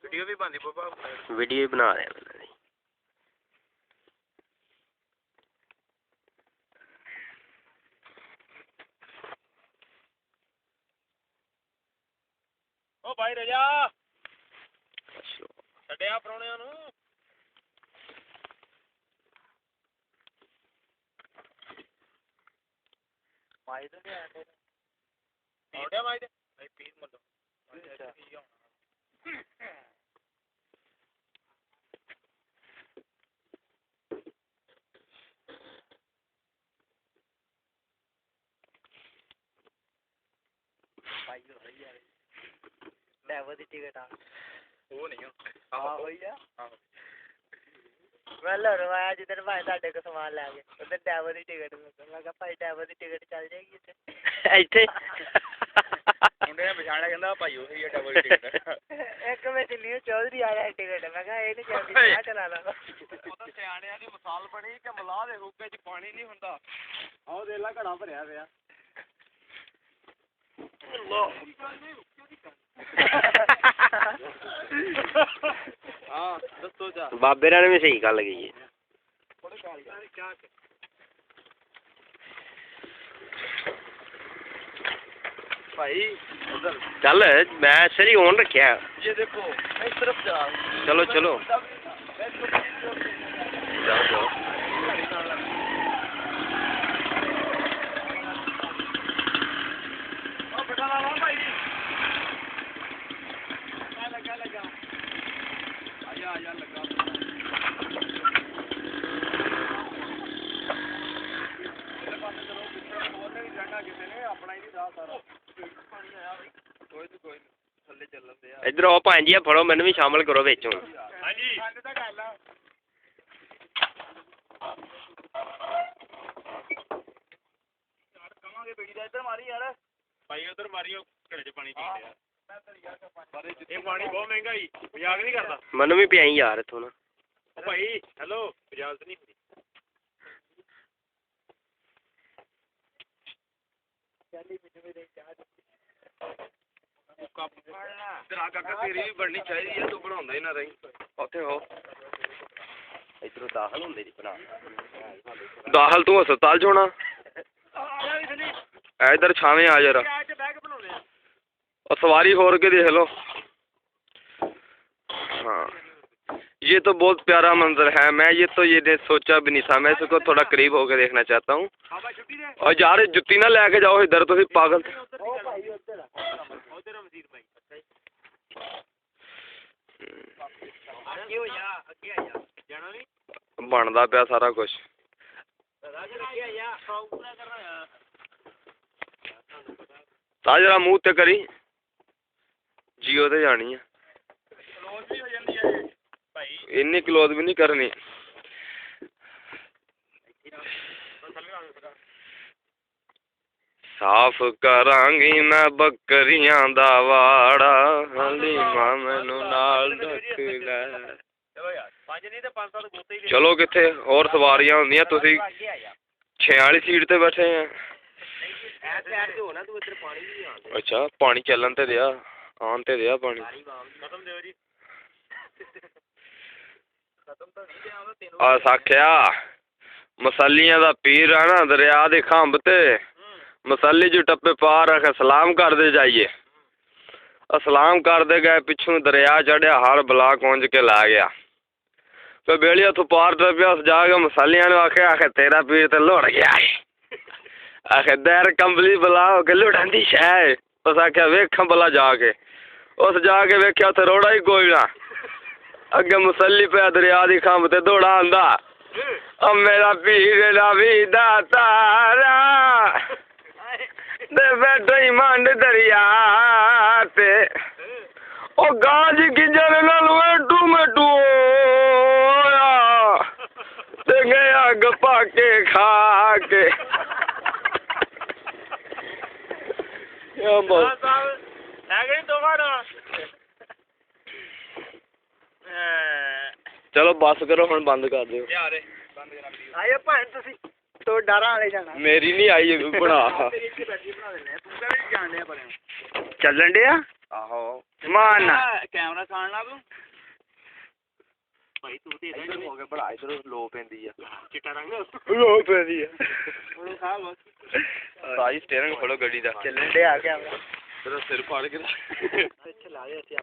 video ਵੀ ਬਣਦੀ ਬਾਬਾ video ਹੀ ਬਣਾ ਰਿਹਾ ਮੈਂ ਜੀ ਓ ਭਾਈ ਰਜਾ ਛੱਡਿਆ ਪਰੌਣਿਆਂ ਨੂੰ ਮਾਈ ਤੇ ਆਂਦੇ ਆਉਂਦਿਆ ਮਾਈ ਤੇ ਨਹੀਂ ਪੀਰ ਮੱਲੋ ਅੱਛਾ ਭਾਈ ਹੋ ਰਹੀ ਹੈ ਲੈਵਲ ਦੀ ਟਿਕਟ ਆ ਉਹ ਨਹੀਂ ਆਹ ਹੋਈ ਆ ਮੈਂ ਲੜੋ ਆਇਆ ਜਿੱਦਣ ਭਾਈ ਤੁਹਾਡੇ ਕੋਲ ਸਮਾਨ ਲੈ ਕੇ ਉਧਰ ਡੈਵਰ ਦੀ ਟਿਕਟ ਮੈਂ ਕਿਹਾ ਭਾਈ ਡੈਵਰ ਦੀ ਟਿਕਟ ਚੱਲ ਜਾਏਗੀ ਇੱਥੇ ਮੁੰਡੇ ਨੇ ਪਛਾਣਿਆ ਕਹਿੰਦਾ ਭਾਈ ਉਹੀ ਆ ਡਬਲ ਟਿਕਟ ਇੱਕ ਵਿੱਚ ਨਿਊ ਚੌਧਰੀ ਆਇਆ ਟਿਕਟ ਮੈਂ ਕਿਹਾ ਇਹ ਨਹੀਂ ਚੱਲਦੀ ਮੈਂ ਚਲਾ ਲਾ ਉਹ ਤਾਂ ਸਿਆਣਿਆਂ ਦੀ ਮਿਸਾਲ ਬਣੀ ਕਿ ਮਲਾਹ ਦੇ ਹੁੱਕੇ 'ਚ ਪਾਣੀ ਨਹੀਂ ਹੁੰਦਾ ਆਹ ਦੇ ਲਾ ਘੜਾ ਭਰਿਆ ਪਿਆ ਹਾਂ ਦੱਸੋ ਜਾ ਬਾਬੇ ਨੇ ਵੀ ਸਹੀ ਗੱਲ ਕਹੀ ਹੈ ਭਾਈ ਉਧਰ ਚੱਲ ਮੈਂ ਸਰੀ ਔਨ ਰੱਖਿਆ ये देखो इस तरफ जा ਚਲੋ ਚਲੋ ਜਾਓ ਜਾਓ ओ बेटा ला भाई लगा आया लगा ਇਹਦੇ ਪਾਸੇ ਚਲੋ ਪਿੱਛੇ ਉਹਨੇ ਵੀ ਜਾਣਾ ਕਿਸੇ ਨੇ ਆਪਣਾ ਹੀ ਨਹੀਂ ਰਾਹ ਸਾਰਾ ਪਾਣੀ ਆਇਆ ਬਈ ਕੋਈ ਥੱਲੇ ਚੱਲਣ ਦੇ ਆ ਇੱਧਰ ਆਓ ਭਾਂਜੀ ਆ ਫੜੋ ਮੈਨੂੰ ਵੀ ਸ਼ਾਮਲ ਕਰੋ ਵਿੱਚ ਹੁਣ ਹਾਂਜੀ ਸੰਦ ਤਾਂ ਗੱਲ ਆ ਯਾਰ ਕਵਾਂਗੇ ਬੇੜੀ ਦਾ ਇੱਧਰ ਮਾਰੀ ਯਾਰ ਭਾਈ ਉਧਰ ਮਾਰੀਓ ਘੜੇ 'ਚ ਪਾਣੀ ਪੀ ਲਿਆ ਇਹ ਪਾਣੀ ਬਹੁਤ ਮਹਿੰਗਾ ਹੀ ਮਜ਼ਾਕ ਨਹੀਂ ਕਰਦਾ ਮੈਨੂੰ ਵੀ ਪਿਆਈ ਯਾਰ ਇੱਥੋਂ ਨਾ ਉਹ ਭਾਈ ਹੈਲੋ ਇਜਾਜ਼ਤ ਨਹੀਂ ਹੁੰਦੀ ਤੇਰਾ ਕਾਕਾ ਤੇਰੀ ਵੀ ਬਣਨੀ ਚਾਹੀਦੀ ਹੈ ਤੂੰ ਬਣਾਉਂਦਾ ਹੀ ਨਾ ਰਹੀ ਉੱਥੇ ਹੋ ਇੱਧਰੋਂ ਦਾਖਲ ਹੁੰਦੇ ਜੀ ਬਣਾ ਦਾਖਲ ਤੂੰ ਹਸਪਤਾਲ 'ਚ ਹੋਣਾ ਇੱਧਰ ਛਾਵੇਂ ਆ ਜਰਾ और सवारी हो के देख लो हाँ ये तो बहुत प्यारा मंजर है मैं ये सोचा भी नहीं था मैं इसको थोड़ा करीब होकर देखना चाहता हूँ और यार जुत्ती ना लेके जाओ इधर तो पागल बनता पाया सारा कुछ ता जरा मुँह ते करी जियो ते जानी है इन्नी क्लोज भी नहीं करनी साफ करांगी मैं बकरियां दा वाड़ा हलीमा मैनू नाल रख ले चलो किथे और सवारियां होंदियां तुसी 6 वाली सीट ते बैठे हैं अच्छा पानी चलन ते दिया आन ते दिया पानी आखिया मसालियां दा पीर है ना दरिया दे खंभ ते मसाली जो टप्पे पार रखे सलाम कर दे जाइए सलाम कर दे गए पिछू दरिया चढ़िया हर बला कौंज के ला गया तो बेलिया तू पार टप्पिया उस जाके मसालियां ने आखे आखे तेरा पीर ते लुढ़ गया है आखे दैर कंबली बला हो के लुढ़ांदी शह उस आख्या वेख बला जाके उस जाके वेख्या उत्थे रोड़ा ही कोई ना अगे मुसली पे दरिया दी खंभ ते दौड़ा आंदा अब मेरा पीर दा भी दातारा ते बैठो ही मंड दरिया ते ओ गाज की जर नालू एडू मेडू ते गया गपा के खा के चलो बस करो हुण बंद कर दो आयो भैन तुसी तो डरा वाले जाना मेरी नहीं आई बना चलन दिया ਆਹੋ ਮਾਨ ਕੈਮਰਾ ਖਾਣ ਲਾ ਤੂੰ ਭਾਈ ਤੂੰ ਤੇ ਇੱਧਰ ਹੋ ਕੇ ਬੜਾ ਇੱਧਰ ਲੋ ਪੈਂਦੀ ਆ ਚਿੱਟਾ ਰੰਗ ਲੋ ਪੈਦੀ ਆ ਹੁਣ ਖਾ ਬਸ ਸਾਈ ਸਟੀਅਰਿੰਗ ਫੜੋ ਗੱਡੀ ਦਾ ਚੱਲਣ ਡਿਆ ਕੈਮਰਾ ਤੇਰਾ ਸਿਰ ਫੜ ਕੇ ਇੱਥੇ ਲਾ ਦੇ ਅਸੀਂ